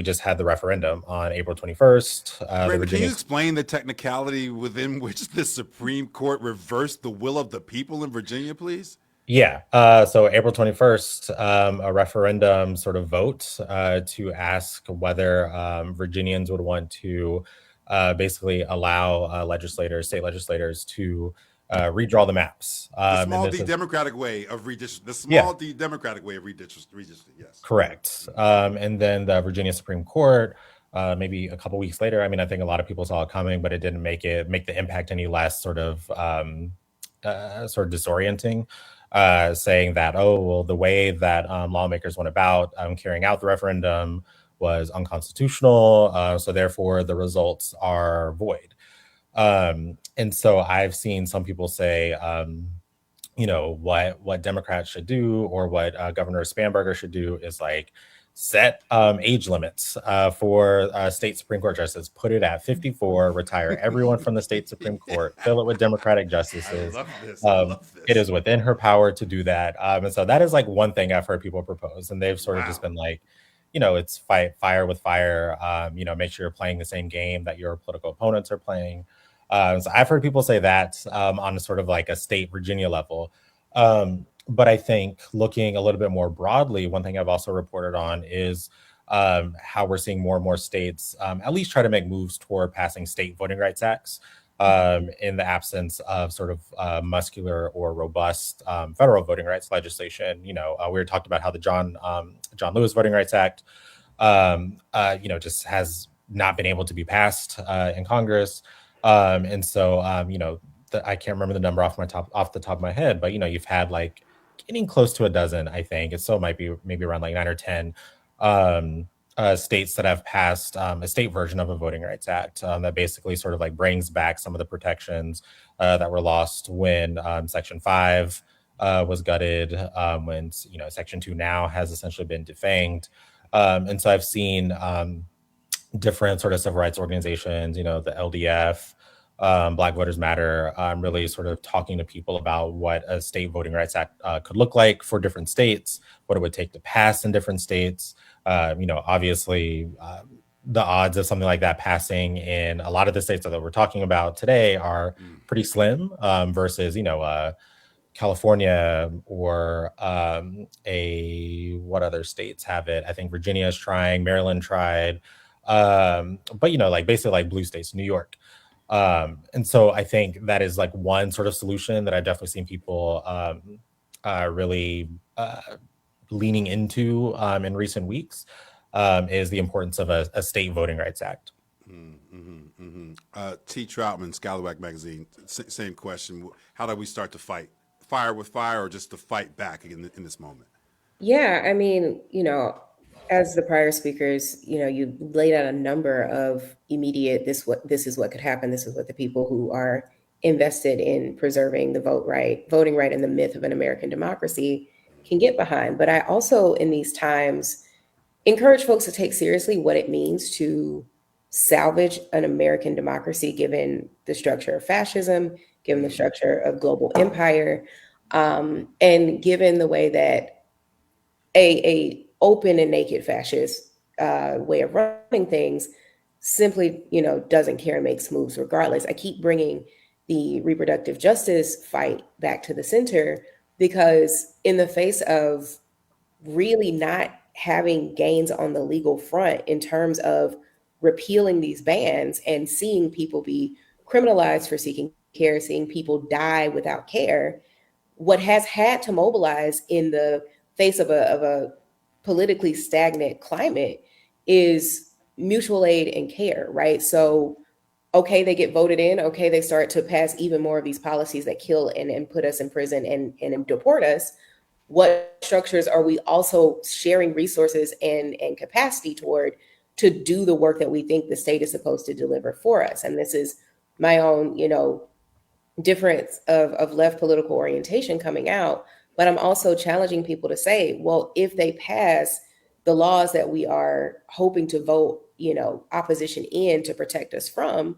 just had the referendum on April 21st. Brandon, can you explain the technicality within which the Supreme Court reversed the will of the people in Virginia, please? Yeah. So April 21st, a referendum sort of vote to ask whether Virginians would want to basically allow state legislators to redraw the maps. The small d democratic way of redistricting. The small d democratic way of redistricting. Yes. Correct. And then the Virginia Supreme Court, maybe a couple weeks later. I mean, I think a lot of people saw it coming, but it didn't make the impact any less sort of disorienting. Saying that, the way that lawmakers went about carrying out the referendum was unconstitutional, so therefore the results are void. And so I've seen some people say, what Democrats should do, or what Governor Spanberger should do, is set age limits for state Supreme Court justices. Put it at 54. Retire everyone from the state Supreme Court. Fill it with Democratic justices. I love this. It is within her power to do that. And so that is one thing I've heard people propose, and they've sort of just been it's fight fire with fire. Make sure you're playing the same game that your political opponents are playing. So I've heard people say that on sort of a state Virginia level. But I think looking a little bit more broadly, one thing I've also reported on is how we're seeing more and more states at least try to make moves toward passing state voting rights acts in the absence of sort of muscular or robust federal voting rights legislation. We were talked about how the John Lewis Voting Rights Act, just has not been able to be passed in Congress. And so, I can't remember the number off the top of my head, but, you've had getting close to a dozen, I think. It still might be maybe around 9 or 10 states that have passed a state version of a voting rights act that basically sort of brings back some of the protections that were lost when Section 5 was gutted, when, Section 2 now has essentially been defanged. And so I've seen different sort of civil rights organizations, the LDF, Black Voters Matter, really sort of talking to people about what a state voting rights act could look like for different states, what it would take to pass in different states. Obviously, the odds of something like that passing in a lot of the states that we're talking about today are pretty slim versus, California or what other states have it? I think Virginia is trying, Maryland tried. But basically blue states, New York. And so I think that is one sort of solution that I've definitely seen people really leaning into in recent weeks is the importance of a state voting rights act. T. Troutman, Scalawag magazine, same question. How do we start to fight? Fire with fire, or just to fight back in this moment? Yeah, I mean, as the prior speakers, you laid out a number of immediate, this is what could happen. This is what the people who are invested in preserving the voting right and the myth of an American democracy can get behind. But I also, in these times, encourage folks to take seriously what it means to salvage an American democracy, given the structure of fascism, given the structure of global empire, and given the way that a open and naked fascist way of running things simply, doesn't care and makes moves regardless. I keep bringing the reproductive justice fight back to the center because in the face of really not having gains on the legal front in terms of repealing these bans and seeing people be criminalized for seeking care, seeing people die without care, what has had to mobilize in the face of a politically stagnant climate is mutual aid and care, right? So, okay, they get voted in. Okay, they start to pass even more of these policies that kill and put us in prison and deport us. What structures are we also sharing resources and capacity toward to do the work that we think the state is supposed to deliver for us? And this is my own, difference of left political orientation coming out. But I'm also challenging people to say, well, if they pass the laws that we are hoping to vote, opposition in to protect us from,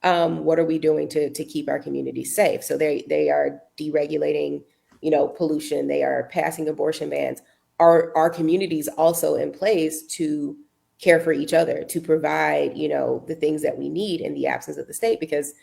what are we doing to keep our communities safe? So they are deregulating, pollution. They are passing abortion bans. Are our communities also in place to care for each other, to provide, the things that we need in the absence of the state? Because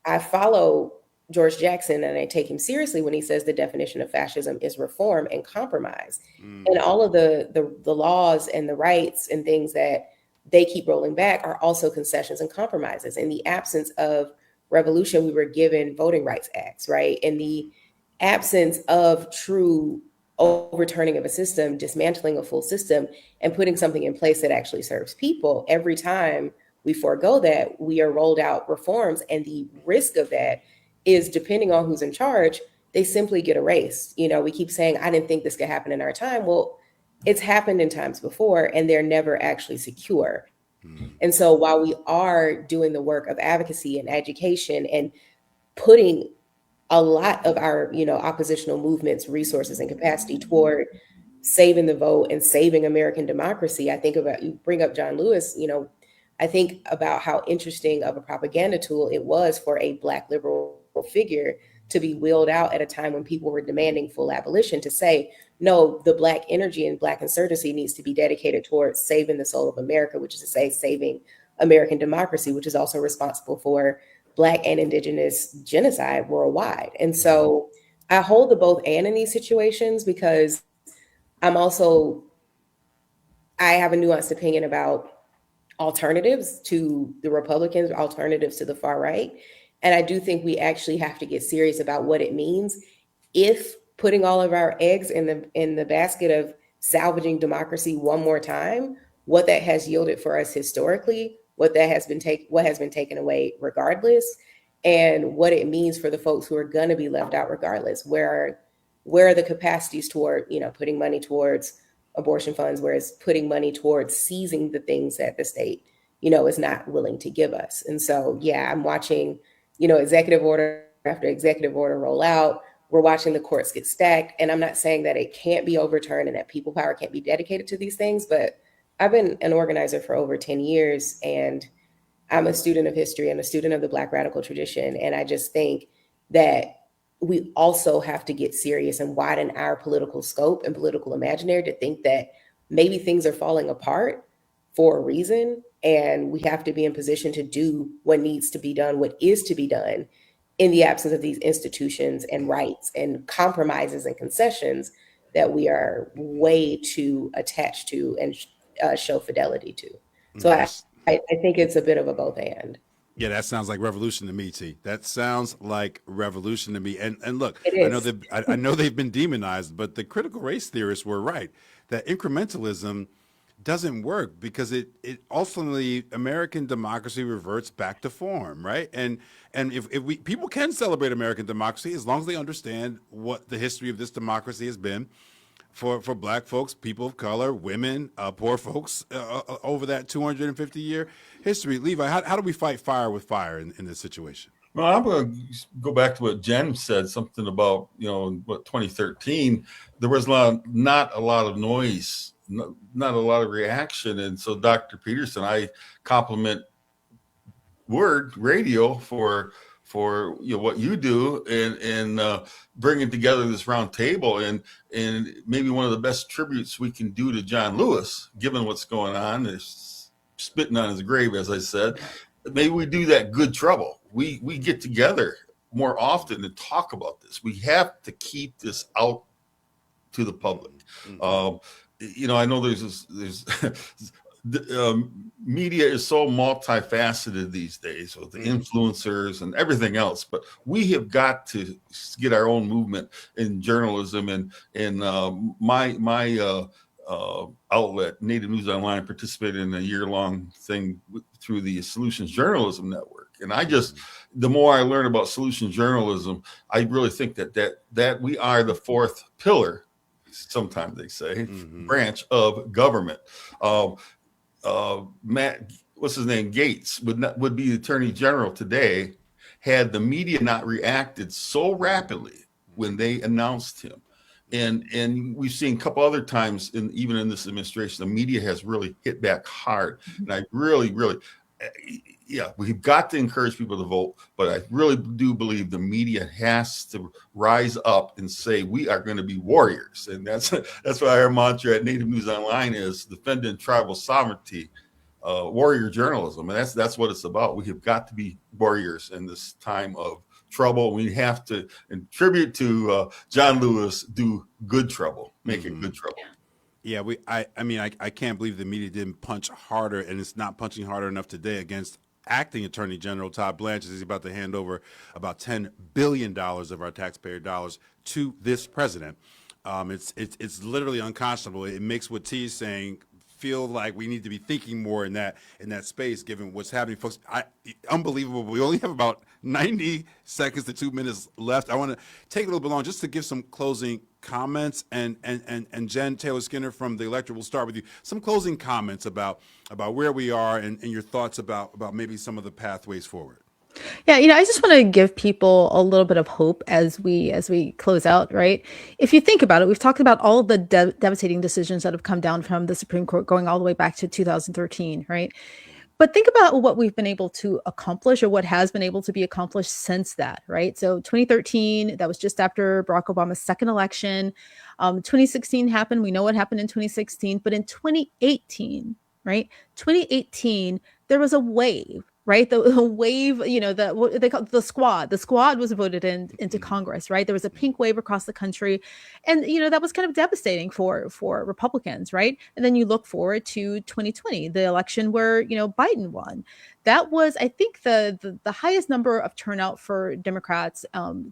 I follow George Jackson and I take him seriously when he says the definition of fascism is reform and compromise. And all of the laws and the rights and things that they keep rolling back are also concessions and compromises. In the absence of revolution, we were given voting rights acts, right? In the absence of true overturning of a system, dismantling a full system, and putting something in place that actually serves people, every time we forego that, we are rolled out reforms. And the risk of that is, depending on who's in charge, they simply get erased. We keep saying, I didn't think this could happen in our time. Well, it's happened in times before, and they're never actually secure. And so while we are doing the work of advocacy and education and putting a lot of our, oppositional movements, resources, and capacity toward saving the vote and saving American democracy, I think about, you bring up John Lewis, I think about how interesting of a propaganda tool it was for a Black liberal figure to be wheeled out at a time when people were demanding full abolition, to say, no, the Black energy and Black insurgency needs to be dedicated towards saving the soul of America, which is to say saving American democracy, which is also responsible for Black and Indigenous genocide worldwide. And so I hold the both and in these situations, because I have a nuanced opinion about alternatives to the Republicans, alternatives to the far right. And I do think we actually have to get serious about what it means if putting all of our eggs in the basket of salvaging democracy one more time, what that has yielded for us historically, what has been taken away regardless, and what it means for the folks who are going to be left out regardless. Where are the capacities toward, putting money towards abortion funds, whereas putting money towards seizing the things that the state, is not willing to give us? And so, yeah, I'm watching, executive order after executive order roll out. We're watching the courts get stacked. And I'm not saying that it can't be overturned and that people power can't be dedicated to these things, but I've been an organizer for over 10 years, and I'm a student of history and a student of the Black radical tradition. And I just think that we also have to get serious and widen our political scope and political imaginary to think that maybe things are falling apart for a reason. And we have to be in position to do what needs to be done, what is to be done, in the absence of these institutions and rights and compromises and concessions that we are way too attached to and show fidelity to. So I think it's a bit of a both and. Yeah, that sounds like revolution to me, T. That sounds like revolution to me. And look, I know they've been demonized, but the critical race theorists were right that incrementalism doesn't work, because it ultimately, American democracy reverts back to form, right? And if people can celebrate American democracy as long as they understand what the history of this democracy has been for Black folks, people of color, women, poor folks over that 250-year history. Levi, how do we fight fire with fire in this situation? Well, I'm going to go back to what Jen said, something about, in 2013, there was not a lot of noise, not a lot of reaction. And so Dr. Peterson, I compliment WURD Radio for what you do and bringing together this round table, and maybe one of the best tributes we can do to John Lewis, given what's going on, is spitting on his grave, as I said. Maybe we do that good trouble. We get together more often and talk about this. We have to keep this out to the public. I know there's media is so multifaceted these days with the influencers and everything else, but we have got to get our own movement in journalism. And my outlet, Native News Online, participated in a year-long thing through the Solutions Journalism Network. And the more I learn about solutions journalism, I really think that we are the fourth pillar, sometimes they say, branch of government. Matt, what's his name, Gates would be the Attorney General today had the media not reacted so rapidly when they announced him. And we've seen a couple other times, even in this administration, the media has really hit back hard. And I really, we've got to encourage people to vote, but I really do believe the media has to rise up and say we are going to be warriors, and that's why our mantra at Native News Online is defending tribal sovereignty, warrior journalism, and that's what it's about. We have got to be warriors in this time of trouble. We have to, in tribute to John Lewis, do good trouble, make it good trouble. Yeah, I can't believe the media didn't punch harder, and it's not punching harder enough today against acting Attorney General Todd Blanchard. He's about to hand over about $10 billion of our taxpayer dollars to this president. It's literally unconscionable. It makes what T is saying feel like we need to be thinking more in that space, given what's happening, folks. Unbelievable. We only have about 90 seconds to 2 minutes left. I want to take a little bit long just to give some closing comments, and Jen Taylor Skinner from the Electorette, we'll start with you. Some closing comments about where we are and your thoughts about maybe some of the pathways forward. Yeah, I just want to give people a little bit of hope as we close out, right? If you think about it, we've talked about all of the devastating decisions that have come down from the Supreme Court going all the way back to 2013, right? But think about what we've been able to accomplish, or what has been able to be accomplished since that, right? So 2013, that was just after Barack Obama's second election. 2016 happened. We know what happened in 2016. But in 2018, right? 2018, there was a wave. Right, the wave, what they call the squad. The squad was voted into Congress. Right, there was a pink wave across the country, and that was kind of devastating for Republicans. Right, and then you look forward to 2020, the election where Biden won. That was, I think, the highest number of turnout for Democrats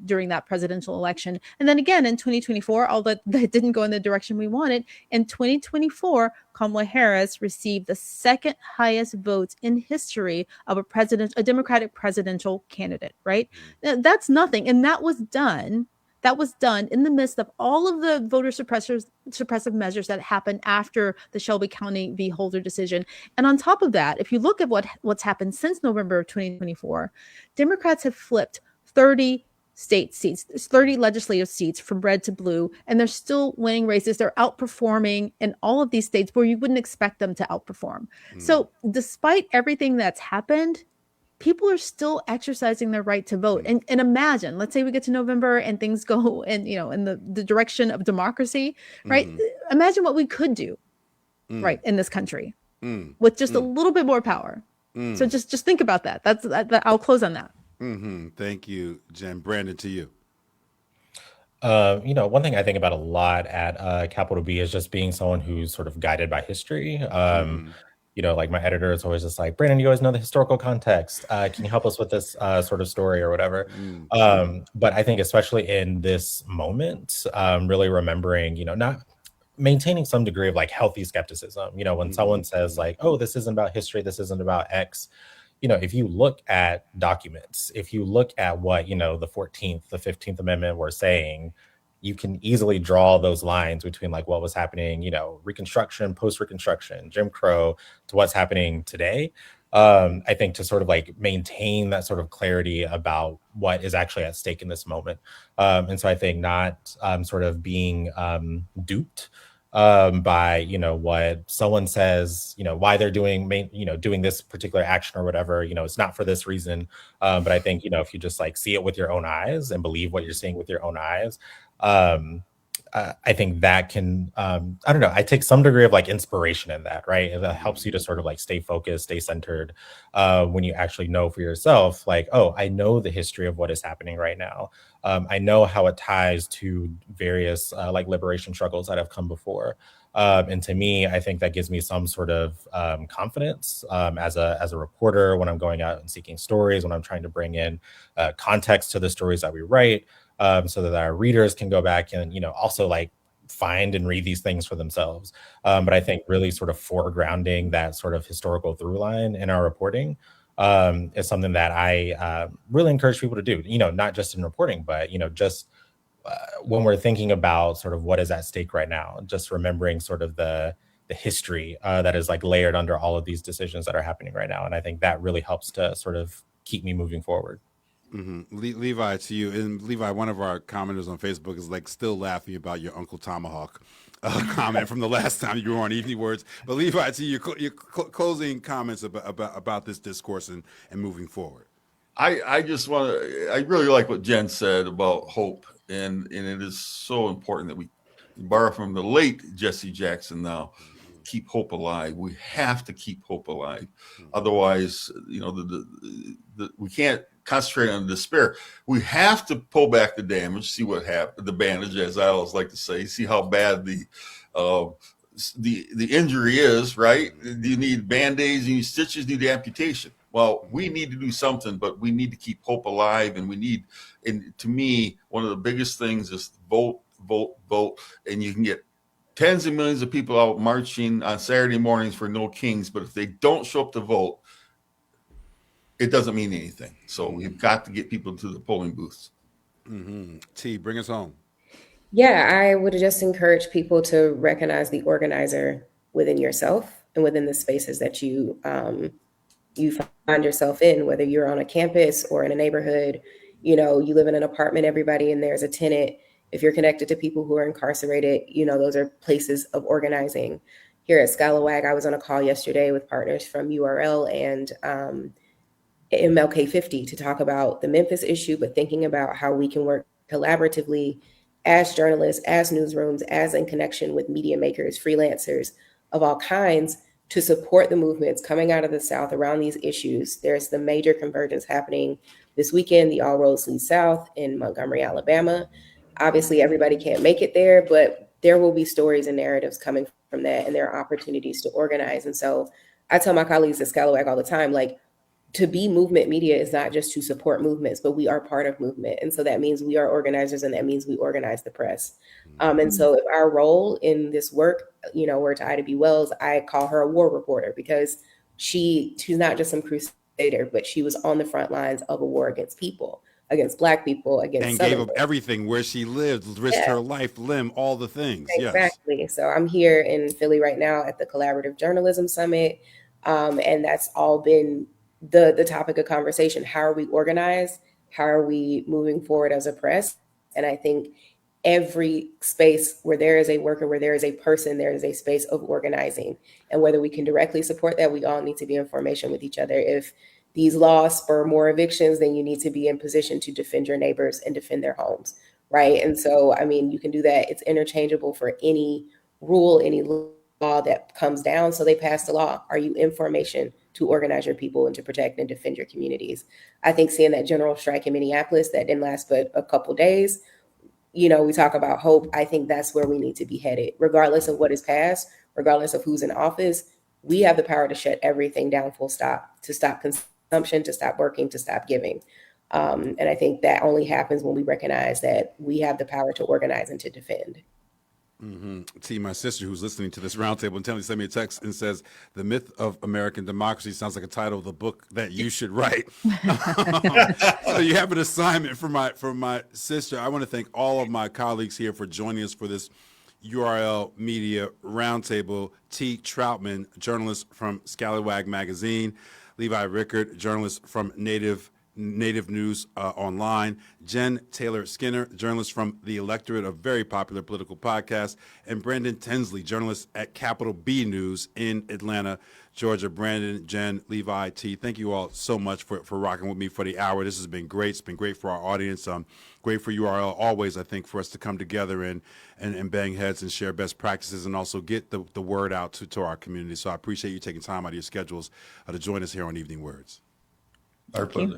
during that presidential election. And then again in 2024, although that didn't go in the direction we wanted, in 2024, Kamala Harris received the second highest votes in history of a Democratic presidential candidate. Right, that's nothing, and that was done. That was done in the midst of all of the voter suppressive measures that happened after the Shelby County v. Holder decision. And on top of that, if you look at what's happened since November of 2024, Democrats have flipped 30 state seats, 30 legislative seats from red to blue, and they're still winning races. They're outperforming in all of these states where you wouldn't expect them to outperform. So despite everything that's happened, people are still exercising their right to vote. And imagine, let's say we get to November and things go in the direction of democracy, right? Imagine what we could do, right, in this country with just a little bit more power. So just think about that. I'll close on that. Thank you, Jen. Brandon, to you. One thing I think about a lot at Capital B is just being someone who's sort of guided by history. Like my editor is always just like, Brandon, you always know the historical context. Can you help us with this sort of story or whatever? But I think especially in this moment, really remembering, not maintaining some degree of like healthy skepticism. When someone says like, oh, this isn't about history, this isn't about X. If you look at documents, if you look at what, the 14th, the 15th Amendment were saying, you can easily draw those lines between like what was happening, Reconstruction, post-Reconstruction, Jim Crow, to what's happening today. I think to sort of like maintain that sort of clarity about what is actually at stake in this moment. And so I think not sort of being duped by, what someone says, why they're doing this particular action or whatever, it's not for this reason. But I think, if you just like see it with your own eyes and believe what you're seeing with your own eyes, I think that can, I take some degree of like inspiration in that, right? That helps you to sort of like stay focused, stay centered, when you actually know for yourself, like, oh, I know the history of what is happening right now. I know how it ties to various like liberation struggles that have come before. And to me, I think that gives me some sort of confidence as a reporter when I'm going out and seeking stories, when I'm trying to bring in context to the stories that we write. So that our readers can go back and, also like find and read these things for themselves. But I think really sort of foregrounding that sort of historical through line in our reporting is something that I really encourage people to do, not just in reporting, but, just when we're thinking about sort of what is at stake right now, just remembering sort of the history that is like layered under all of these decisions that are happening right now. And I think that really helps to sort of keep me moving forward. Levi, to you. And Levi, one of our commenters on Facebook is like still laughing about your Uncle Tomahawk comment from the last time you were on Evening Words. But Levi, to you, your closing comments about this discourse and moving forward. I just want to, I really like what Jen said about hope. And it is so important that we borrow from the late Jesse Jackson now. Keep hope alive. We have to keep hope alive. Otherwise, we can't concentrate on despair. We have to pull back the damage, see what happened, the bandage, as I always like to say, see how bad the injury is, right? Do you need Band-Aids, you need stitches, you need amputation? Well, we need to do something, but we need to keep hope alive. And to me, one of the biggest things is vote, vote, vote. And you can get tens of millions of people out marching on Saturday mornings for no kings, but if they don't show up to vote, it doesn't mean anything. So we've got to get people to the polling booths. T, bring us home. Yeah, I would just encourage people to recognize the organizer within yourself and within the spaces that you find yourself in, whether you're on a campus or in a neighborhood. You live in an apartment, everybody, and there's a tenant. If you're connected to people who are incarcerated, those are places of organizing. Here at Scalawag, I was on a call yesterday with partners from URL and MLK 50 to talk about the Memphis issue, but thinking about how we can work collaboratively as journalists, as newsrooms, as in connection with media makers, freelancers of all kinds to support the movements coming out of the South around these issues. There's the major convergence happening this weekend, the All Roads Lead South in Montgomery, Alabama. Obviously, everybody can't make it there, but there will be stories and narratives coming from that, and there are opportunities to organize. And so I tell my colleagues at Scalawag all the time, to be movement media is not just to support movements, but we are part of movement. And so that means we are organizers, and that means we organize the press. And so if our role in this work, were to Ida B. Wells, I call her a war reporter because she's not just some crusader, but she was on the front lines of a war against people, against Black people, against and Southern gave up everything where she lived, risked her life, limb, all the things. Exactly. So I'm here in Philly right now at the Collaborative Journalism Summit. And that's all been the topic of conversation. How are we organized? How are we moving forward as a press? And I think every space where there is a worker, where there is a person, there is a space of organizing. And whether we can directly support that, we all need to be in formation with each other. If these laws spur more evictions, then you need to be in position to defend your neighbors and defend their homes, right? And so, you can do that. It's interchangeable for any rule, any law that comes down. So they passed the law. Are you in formation to organize your people and to protect and defend your communities? I think seeing that general strike in Minneapolis that didn't last but a couple days, we talk about hope. I think that's where we need to be headed. Regardless of what is passed, regardless of who's in office, we have the power to shut everything down full stop, to stop consumption, to stop working, to stop giving. And I think that only happens when we recognize that we have the power to organize and to defend. T, my sister who's listening to this roundtable and Tensley sent me a text and says, "The Myth of American Democracy" sounds like a title of the book that you should write. So you have an assignment for my sister. I want to thank all of my colleagues here for joining us for this URL Media Roundtable. T. Troutman, journalist from Scalawag Magazine. Levi Rickert, journalist from Native News Online. Jen Taylor Skinner, journalist from the Electorette, a very popular political podcast. And Brandon Tensley, journalist at Capital B News in Atlanta, Georgia. Brandon, Jen, Levi, T, thank you all so much for rocking with me for the hour. This has been great. It's been great for our audience. Great for URL always, I think, for us to come together and bang heads and share best practices and also get the word out to our community. So I appreciate you taking time out of your schedules to join us here on Evening Words. Our pleasure.